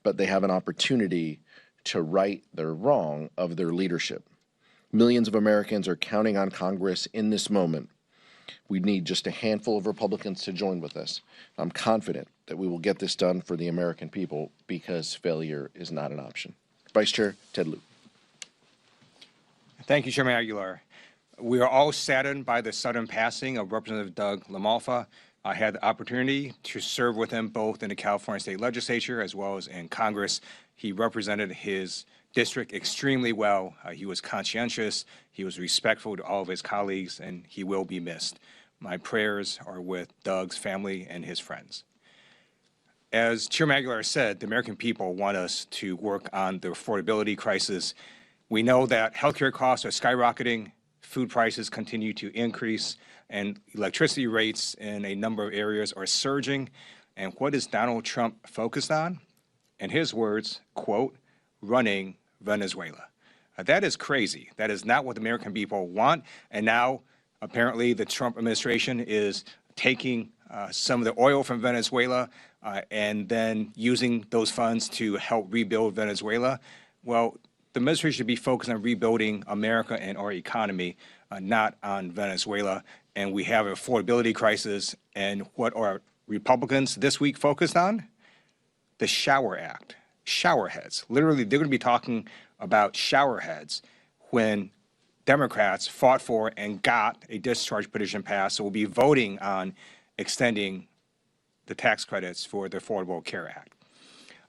but they have an opportunity to right the wrong of their leadership. Millions of Americans are counting on Congress in this moment. We need just a handful of Republicans to join with us. I'm confident that we will get this done for the American people because failure is not an option. Vice Chair Ted Lieu. Thank you, Chairman Aguilar. We are all saddened by the sudden passing of Representative Doug LaMalfa. I had the opportunity to serve with him both in the California State Legislature as well as in Congress. He represented his district extremely well. He was conscientious, he was respectful to all of his colleagues, and he will be missed. My prayers are with Doug's family and his friends. As Chairman Aguilar said, the American people want us to work on the affordability crisis. We know that healthcare costs are skyrocketing, food prices continue to increase, and electricity rates in a number of areas are surging. And what is Donald Trump focused on? In his words, quote, running Venezuela. That is crazy. That is not what the American people want. And now, apparently, the Trump administration is taking some of the oil from Venezuela and then using those funds to help rebuild Venezuela. Well, the administration should be focused on rebuilding America and our economy, not on Venezuela. And we have an affordability crisis. And what are Republicans this week focused on? The Shower Act. Showerheads. Literally, they're going to be talking about showerheads when Democrats fought for and got a discharge petition passed. So we'll be voting on extending the tax credits for the Affordable Care Act.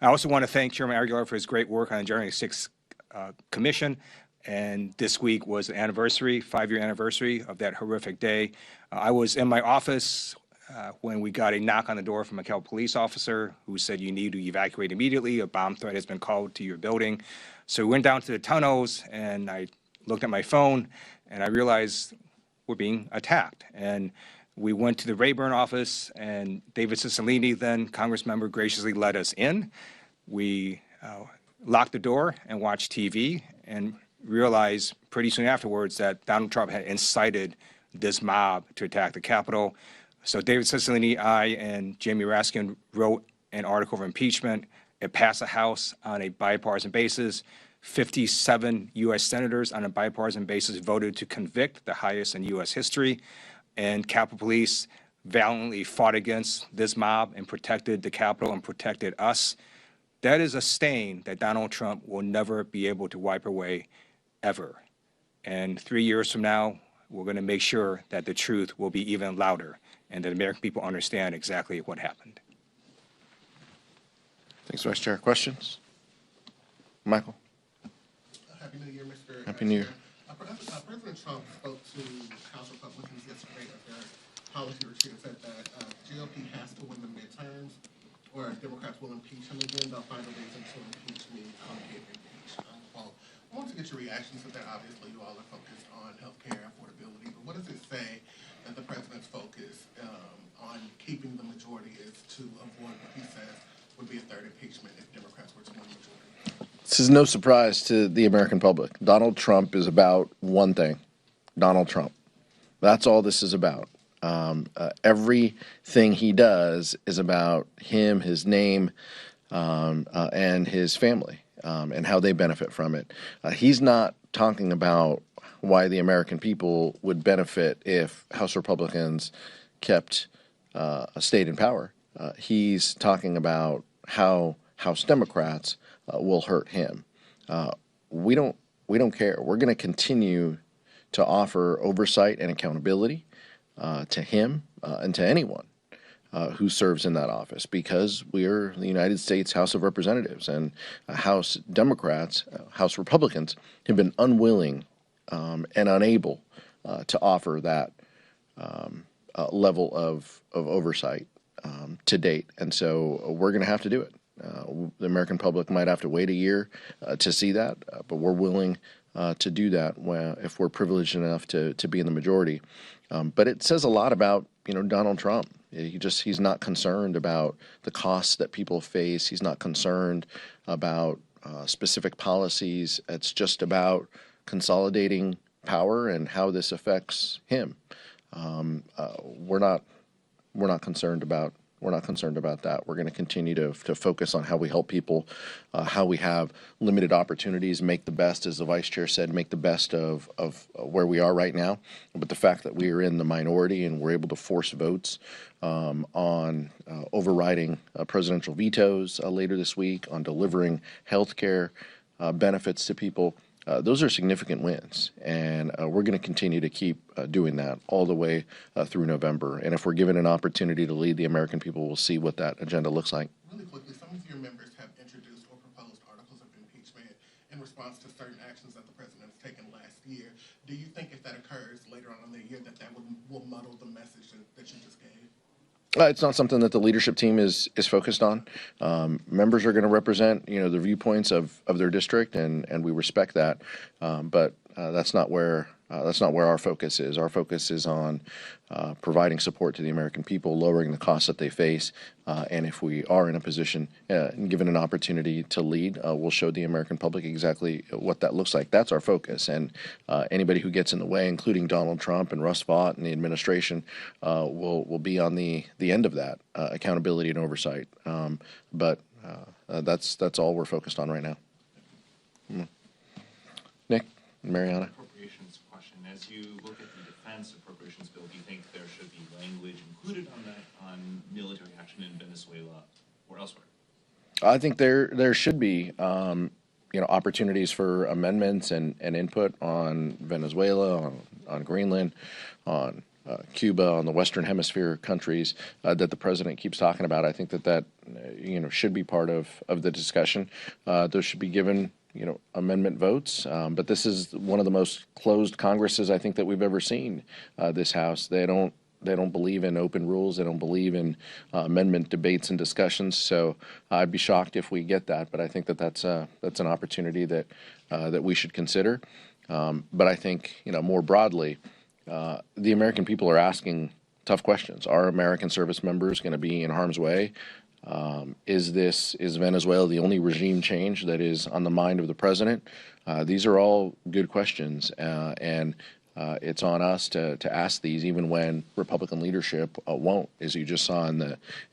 I also want to thank Chairman Aguilar for his great work on the January 6th Commission. And this week was the anniversary, 5-year anniversary of that horrific day. I was in my office when we got a knock on the door from a Cal police officer who said you need to evacuate immediately. A bomb threat has been called to your building. So we went down to the tunnels and I looked at my phone and I realized we're being attacked. And we went to the Rayburn office and David Cicilline, then Congress member, graciously let us in. We locked the door and watched TV and realized pretty soon afterwards that Donald Trump had incited this mob to attack the Capitol. So David Cicilline, I, and Jamie Raskin wrote an article of impeachment. It passed the House on a bipartisan basis. 57 U.S. senators on a bipartisan basis voted to convict, the highest in U.S. history. And Capitol Police valiantly fought against this mob and protected the Capitol and protected us. That is a stain that Donald Trump will never be able to wipe away, ever. And 3 years from now, we're going to make sure that the truth will be even louder and that American people understand exactly what happened. Thanks, Vice Chair. Questions? Michael? Happy New Year, Mr. Happy New Year. President Trump spoke to House Republicans yesterday at their policy retreat and said that GOP has to win the midterms or Democrats will impeach him again. They'll find a reason to impeach me. I'll get impeached. Well, I want to get your reactions to that. Obviously, you all are focused on healthcare affordability, but what does it say that the president's focus on keeping the majority is to avoid what he says would be a third impeachment if Democrats were to win the majority? This is no surprise to the American public. Donald Trump is about one thing, Donald Trump. That's all this is about. Everything he does is about him, his name, and his family, and how they benefit from it. He's not talking about why the American people would benefit if House Republicans kept stayed in power. He's talking about how House Democrats will hurt him. We don't care. We're going to continue to offer oversight and accountability to him and to anyone who serves in that office, because we are the United States House of Representatives, and House Democrats, House Republicans have been unwilling and unable to offer that level of oversight to date. And so we're going to have to do it. The American public might have to wait a year to see that, but we're willing to do that if we're privileged enough to be in the majority. But it says a lot about, Donald Trump. He's not concerned about the costs that people face. He's not concerned about specific policies. It's just about consolidating power and how this affects him. We're not concerned about We're not concerned about that. We're going to continue to focus on how we help people, how we have limited opportunities, make the best, as the vice chair said, make the best of where we are right now. But the fact that we are in the minority and we're able to force votes on overriding presidential vetoes later this week, on delivering health care benefits to people, those are significant wins, and we're going to continue to keep doing that all the way through November. And if we're given an opportunity to lead the American people, we'll see what that agenda looks like. Really quickly, some of your members have introduced or proposed articles of impeachment in response to certain actions that the president has taken last year. Do you think if that occurs later on in the year that will muddle the message that you just gave? It's not something that the leadership team is focused on. Members are going to represent, the viewpoints of their district, and we respect that. But that's not where our focus is. Our focus is on providing support to the American people, lowering the costs that they face, and if we are in a position and given an opportunity to lead, we'll show the American public exactly what that looks like. That's our focus, and anybody who gets in the way, including Donald Trump and Russ Vought and the administration, will be on the end of that accountability and oversight. But that's all we're focused on right now. Nick, Mariana. Appropriations question. As you look at the defense appropriations bill, do you think there should be language included on military action in Venezuela or elsewhere? I think there should be opportunities for amendments and input on Venezuela, on Greenland, on Cuba, on the Western Hemisphere countries that the president keeps talking about. I think that should be part of the discussion. Those should be given amendment votes. But this is one of the most closed Congresses I think that we've ever seen. This House, they don't believe in open rules. They don't believe in amendment debates and discussions. So I'd be shocked if we get that. But I think that's an opportunity that we should consider. But I think more broadly, the American people are asking tough questions. Are American service members going to be in harm's way? Is Venezuela the only regime change that is on the mind of the president? These are all good questions, and it's on us to ask these, even when Republican leadership won't. As you just saw in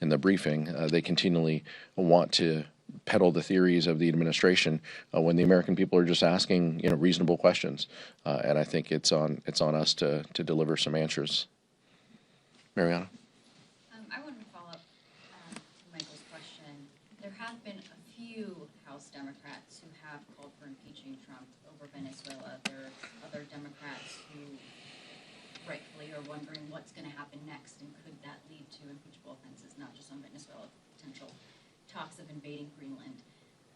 the briefing, they continually want to peddle the theories of the administration when the American people are just asking reasonable questions, and I think it's on us to deliver some answers. Mariana. I wanted to follow up to Michael's question. There have been a few House Democrats who have called for impeaching Trump over Venezuela. There are other Democrats who rightfully are wondering what's going to happen next, and could that lead to impeachable offenses, not just on Venezuela, potential talks of invading Greenland.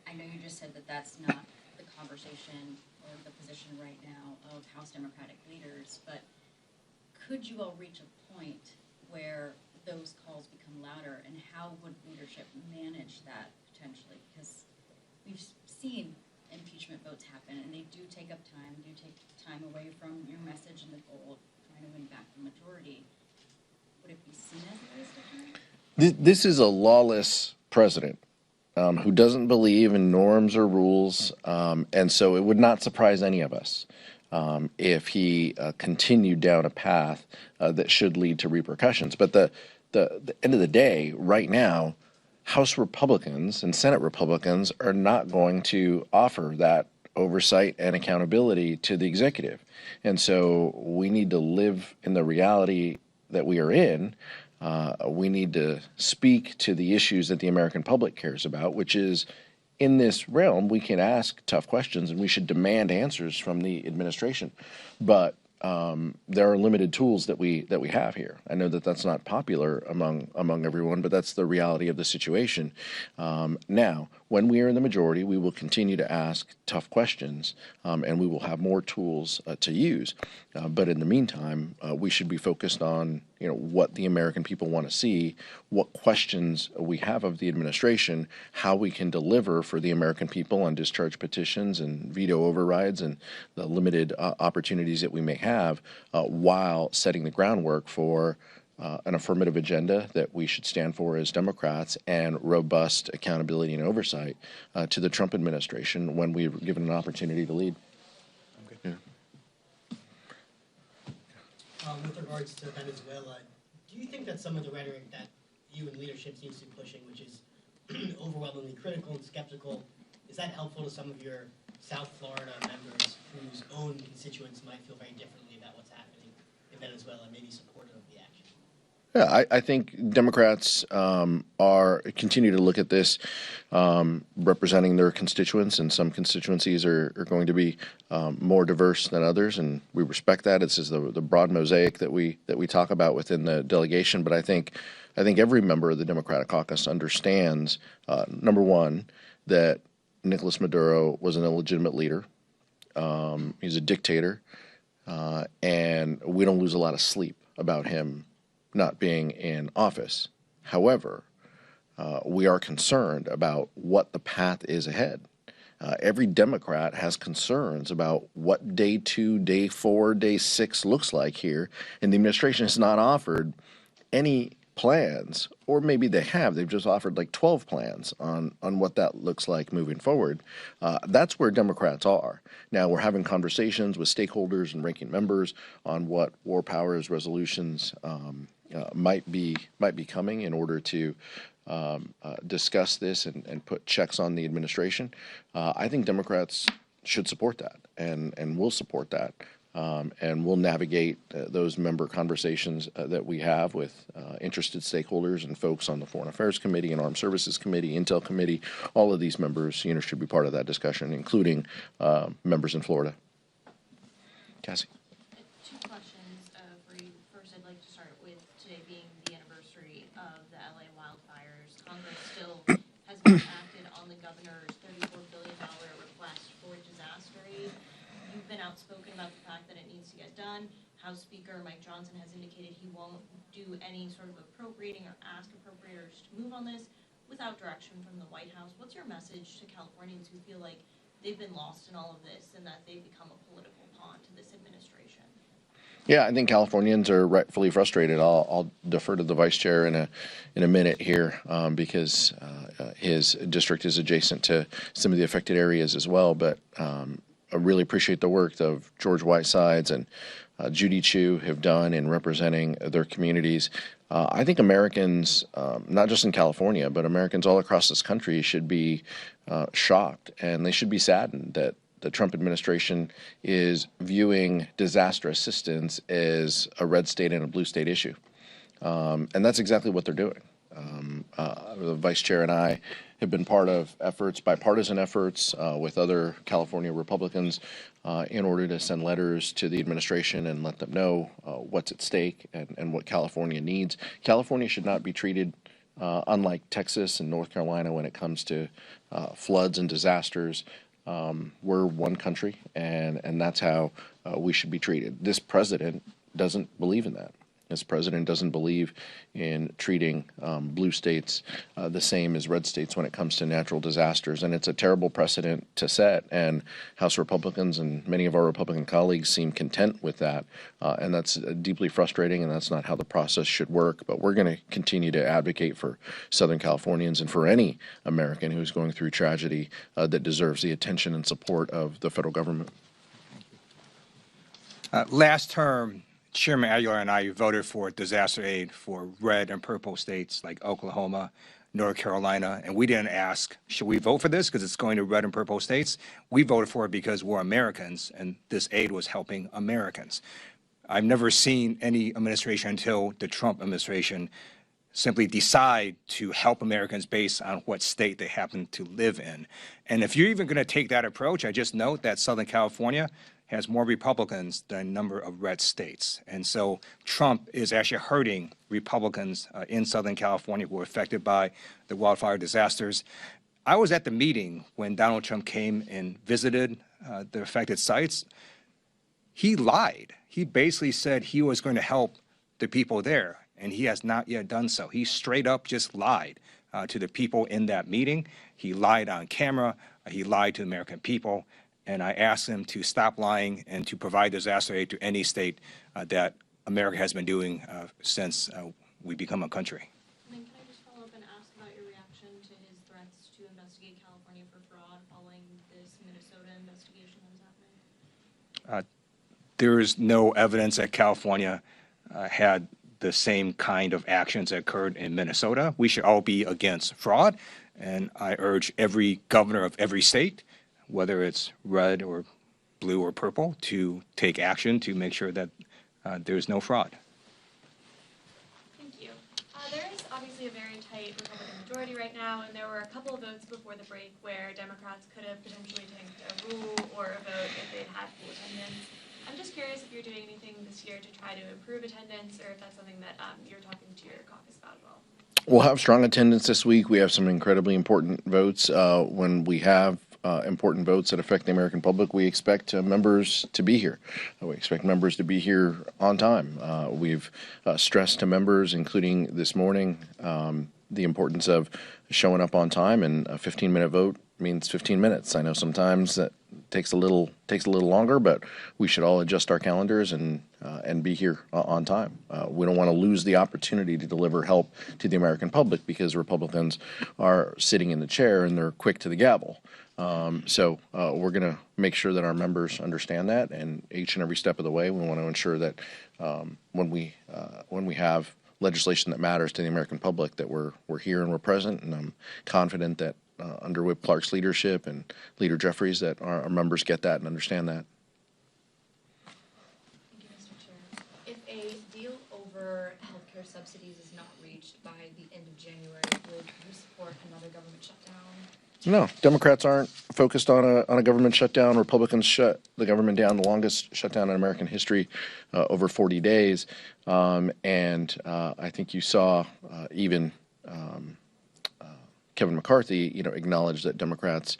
I know you just said that that's not the conversation or the position right now of House Democratic leaders, but could you all reach a point where those calls become louder, and how would leadership manage that potentially? Because we've seen impeachment votes happen, and they do take up time, away from your message and the goal of trying to win back the majority. Would it be seen as a waste of time? This is a lawless president who doesn't believe in norms or rules, and so it would not surprise any of us if he continued down a path that should lead to repercussions. But the end of the day, right now, House Republicans and Senate Republicans are not going to offer that oversight and accountability to the executive. And so we need to live in the reality that we are in. We need to speak to the issues that the American public cares about, which is, in this realm, we can ask tough questions and we should demand answers from the administration. But there are limited tools that we have here. I know that that's not popular among everyone, but that's the reality of the situation. Now, when we are in the majority, we will continue to ask tough questions, and we will have more tools to use. But in the meantime, we should be focused on what the American people want to see, what questions we have of the administration, how we can deliver for the American people on discharge petitions and veto overrides and the limited opportunities that we may have, while setting the groundwork for an affirmative agenda that we should stand for as Democrats, and robust accountability and oversight to the Trump administration when we're given an opportunity to lead. Okay. With regards to Venezuela, do you think that some of the rhetoric that you and leadership seems to be pushing, which is overwhelmingly critical and skeptical. Is that helpful to some of your South Florida members whose own constituents might feel very differently about what's happening in Venezuela and maybe supportive of the action? Yeah, I think Democrats are continue to look at this representing their constituents, and some constituencies are going to be more diverse than others, and we respect that. This is the broad mosaic that we talk about within the delegation. But I think every member of the Democratic caucus understands, number one, that Nicolas Maduro was an illegitimate leader. He's a dictator, and we don't lose a lot of sleep about him not being in office. However, we are concerned about what the path is ahead. Every Democrat has concerns about what day 2, day 4, day 6 looks like here, and the administration has not offered any plans, or maybe they have. They've just offered like 12 plans on what that looks like moving forward. That's where Democrats are. Now we're having conversations with stakeholders and ranking members on what war powers resolutions might be coming in order to discuss this and put checks on the administration. I think Democrats should support that and will support that. And we'll navigate those member conversations that we have with interested stakeholders and folks on the Foreign Affairs Committee and Armed Services Committee, Intel Committee. All of these members, should be part of that discussion, including members in Florida. Cassie. Two questions for you. First, I'd like to start with today being the anniversary of the LA wildfires. Congress still has not acted on the governor's $34 billion request for disaster aid. You've been outspoken about the fact that it needs to get done. House Speaker Mike Johnson has indicated he won't do any sort of appropriating or ask appropriators to move on this without direction from the White House. What's your message to Californians who feel like they've been lost in all of this and that they've become a political pawn to this administration? Yeah, I think Californians are rightfully frustrated. I'll defer to the vice chair in a minute here because his district is adjacent to some of the affected areas as well. But I really appreciate the work of George Whitesides and Judy Chu have done in representing their communities. I think Americans, not just in California, but Americans all across this country should be shocked, and they should be saddened that the Trump administration is viewing disaster assistance as a red state and a blue state issue. And that's exactly what they're doing. The vice chair and I have been part of efforts, bipartisan efforts with other California Republicans in order to send letters to the administration and let them know what's at stake and what California needs. California should not be treated unlike Texas and North Carolina when it comes to floods and disasters. We're one country, and that's how we should be treated. This president doesn't believe in that. This president doesn't believe in treating blue states the same as red states when it comes to natural disasters, and it's a terrible precedent to set, and House Republicans and many of our Republican colleagues seem content with that, and that's deeply frustrating, and that's not how the process should work. But we're going to continue to advocate for Southern Californians and for any American who's going through tragedy that deserves the attention and support of the federal government. Last term, Chairman Aguilar and I voted for disaster aid for red and purple states like Oklahoma, North Carolina, and we didn't ask, should we vote for this because it's going to red and purple states? We voted for it because we're Americans, and this aid was helping Americans. I've never seen any administration until the Trump administration simply decide to help Americans based on what state they happen to live in. And if you're even going to take that approach, I just note that Southern California has more Republicans than a number of red states. And so Trump is actually hurting Republicans in Southern California who were affected by the wildfire disasters. I was at the meeting when Donald Trump came and visited the affected sites. He lied. He basically said he was going to help the people there, and he has not yet done so. He straight up just lied to the people in that meeting. He lied on camera. He lied to the American people. And I asked him to stop lying and to provide disaster aid to any state that America has been doing since we become a country. And then can I just follow up and ask about your reaction to his threats to investigate California for fraud following this Minnesota investigation that was happening? There is no evidence that California had the same kind of actions that occurred in Minnesota. We should all be against fraud, and I urge every governor of every state, whether it's red or blue or purple, to take action to make sure that there's no fraud. Thank you. There is obviously a very tight Republican majority right now, and there were a couple of votes before the break where Democrats could have potentially tanked a rule or a vote if they'd had full attendance. I'm just curious if you're doing anything this year to try to improve attendance, or if that's something that you're talking to your caucus about as well. We'll have strong attendance this week. We have some incredibly important votes. When we have important votes that affect the American public, we expect members to be here. We expect members to be here on time. We've stressed to members, including this morning, the importance of showing up on time, and a 15-minute vote means 15 minutes. I know sometimes that takes a little longer, but we should all adjust our calendars and be here on time. We don't want to lose the opportunity to deliver help to the American public because Republicans are sitting in the chair and they're quick to the gavel. So we're going to make sure that our members understand that, and each and every step of the way, we want to ensure that when we have legislation that matters to the American public, that we're here and we're present. And I'm confident that under Whip Clark's leadership and Leader Jeffries, that our members get that and understand that. Thank you, Mr. Chair. If a deal over healthcare subsidies is not reached by the end of January, would you support another government shutdown? No, Democrats aren't focused on a government shutdown. Republicans shut the government down, the longest shutdown in American history, over 40 days. And I think you saw even Kevin McCarthy, acknowledge that Democrats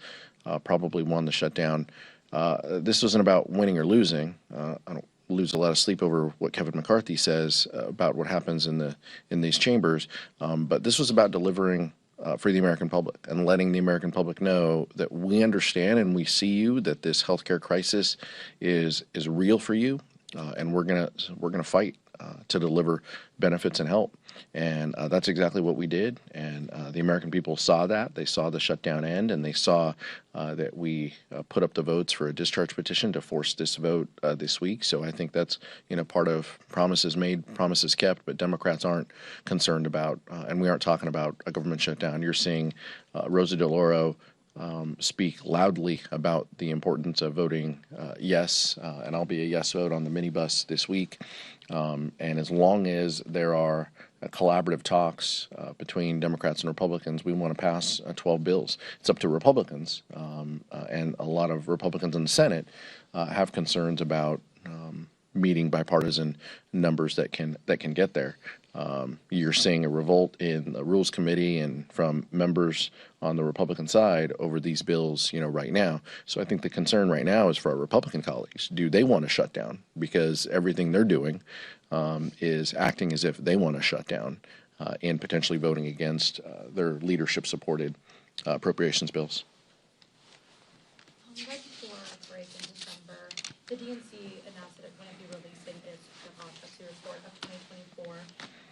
probably won the shutdown. This wasn't about winning or losing. I don't lose a lot of sleep over what Kevin McCarthy says about what happens in these chambers, but this was about delivering for the American public and letting the American public know that we understand and we see you, that this healthcare crisis is real for you, and we're gonna fight to deliver benefits and help. And that's exactly what we did. And the American people saw that. They saw the shutdown end, and they saw that we put up the votes for a discharge petition to force this vote this week. So I think that's part of promises made, promises kept. But Democrats aren't concerned about, and we aren't talking about a government shutdown. You're seeing Rosa DeLauro speak loudly about the importance of voting yes, and I'll be a yes vote on the minibus this week. And as long as there are collaborative talks between Democrats and Republicans, we want to pass 12 bills. It's up to Republicans, and a lot of Republicans in the Senate have concerns about meeting bipartisan numbers that can get there. You're seeing a revolt in the Rules Committee and from members on the Republican side over these bills, right now. So I think the concern right now is for our Republican colleagues. Do they want to shut down? Because everything they're doing is acting as if they want to shut down and potentially voting against their leadership-supported appropriations bills. Right before the break in December, the DNC announced that it wouldn't be releasing its autopsy report of 2024.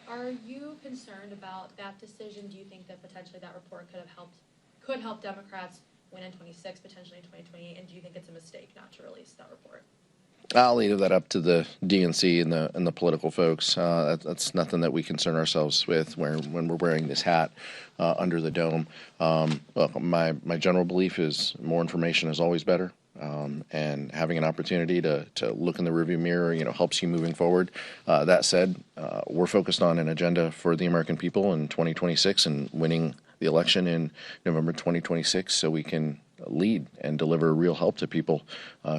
Are you concerned about that decision? Do you think that potentially that report could help Democrats win in 26, potentially in 2028? And do you think it's a mistake not to release that report? I'll leave that up to the DNC and the political folks. That's nothing that we concern ourselves with when we're wearing this hat under the dome. Look, my general belief is more information is always better. And having an opportunity to look in the rearview mirror, helps you moving forward. That said, we're focused on an agenda for the American people in 2026 and winning the election in November 2026 so we can lead and deliver real help to people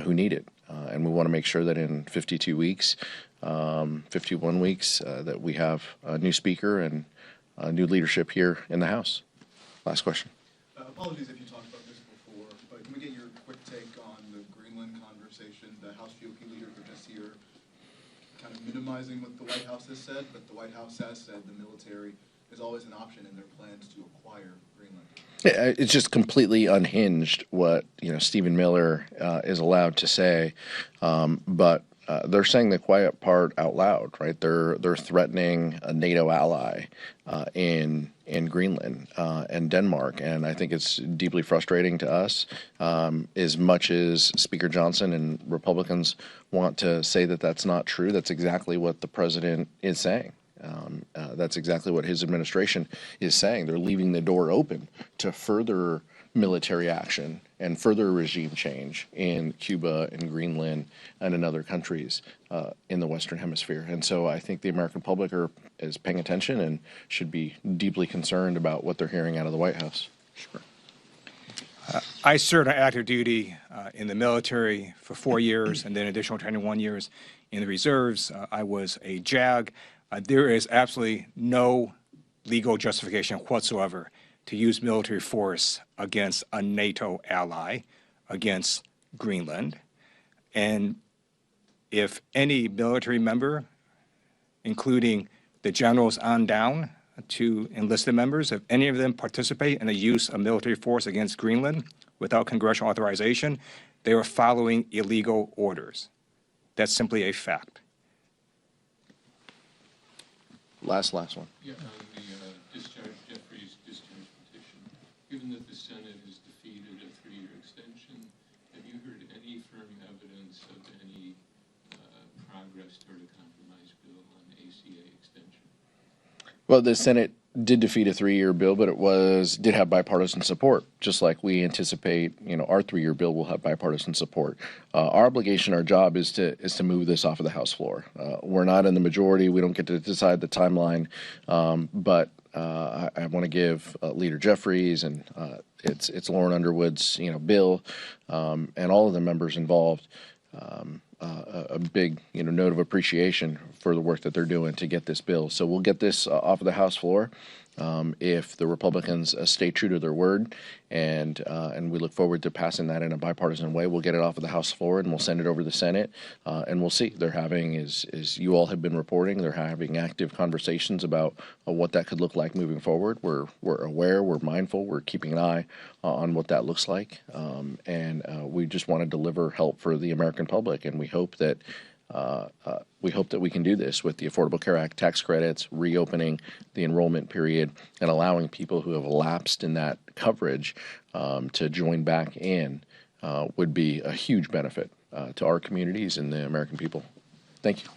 who need it. And we want to make sure that in 52 weeks, 51 weeks, that we have a new speaker and new leadership here in the House. Last question. Apologies if you talked about this before, but can we get your quick take on the Greenland conversation? The House GOP leaders were just here kind of minimizing what the White House has said, but the White House has said the military is always an option in their plans to acquire Greenland. Yeah, it's just completely unhinged what Stephen Miller is allowed to say, but they're saying the quiet part out loud, right? They're threatening a NATO ally in Greenland and Denmark, and I think it's deeply frustrating to us. As much as Speaker Johnson and Republicans want to say that that's not true, that's exactly what the president is saying. That's exactly what his administration is saying. They're leaving the door open to further military action and further regime change in Cuba and Greenland and in other countries in the Western Hemisphere. And so I think the American public is paying attention and should be deeply concerned about what they're hearing out of the White House. Sure. I served on active duty in the military for 4 years and then additional 21 years in the reserves. I was a JAG. There is absolutely no legal justification whatsoever to use military force against a NATO ally, against Greenland. And if any military member, including the generals on down to enlisted members, if any of them participate in the use of military force against Greenland without congressional authorization, they are following illegal orders. That's simply a fact. Last one. Yeah, on the Jeffrey's discharge petition, given that the Senate has defeated a 3-year extension, have you heard any firm evidence of any progress toward a compromise bill on ACA extension? Well, the Senate did defeat a 3-year bill, but it did have bipartisan support, just like we anticipate, our 3-year bill will have bipartisan support. Our obligation, our job is to move this off of the House floor. We're not in the majority. We don't get to decide the timeline, but I want to give Leader Jeffries and it's Lauren Underwood's, bill, and all of the members involved a big, note of appreciation for the work that they're doing to get this bill. So we'll get this off of the House floor if the Republicans stay true to their word, and we look forward to passing that in a bipartisan way. We'll get it off of the House floor and we'll send it over to the Senate, and we'll see. They're having, as you all have been reporting, they're having active conversations about what that could look like moving forward. We're aware, we're mindful, we're keeping an eye on what that looks like, and we just want to deliver help for the American public, and we hope that we can do this with the Affordable Care Act tax credits, reopening the enrollment period, and allowing people who have lapsed in that coverage to join back in would be a huge benefit to our communities and the American people. Thank you.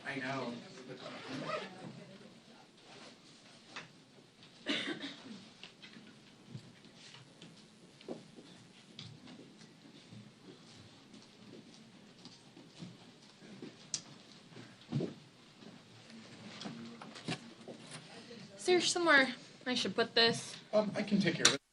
I know. Is there somewhere I should put this? I can take care of it.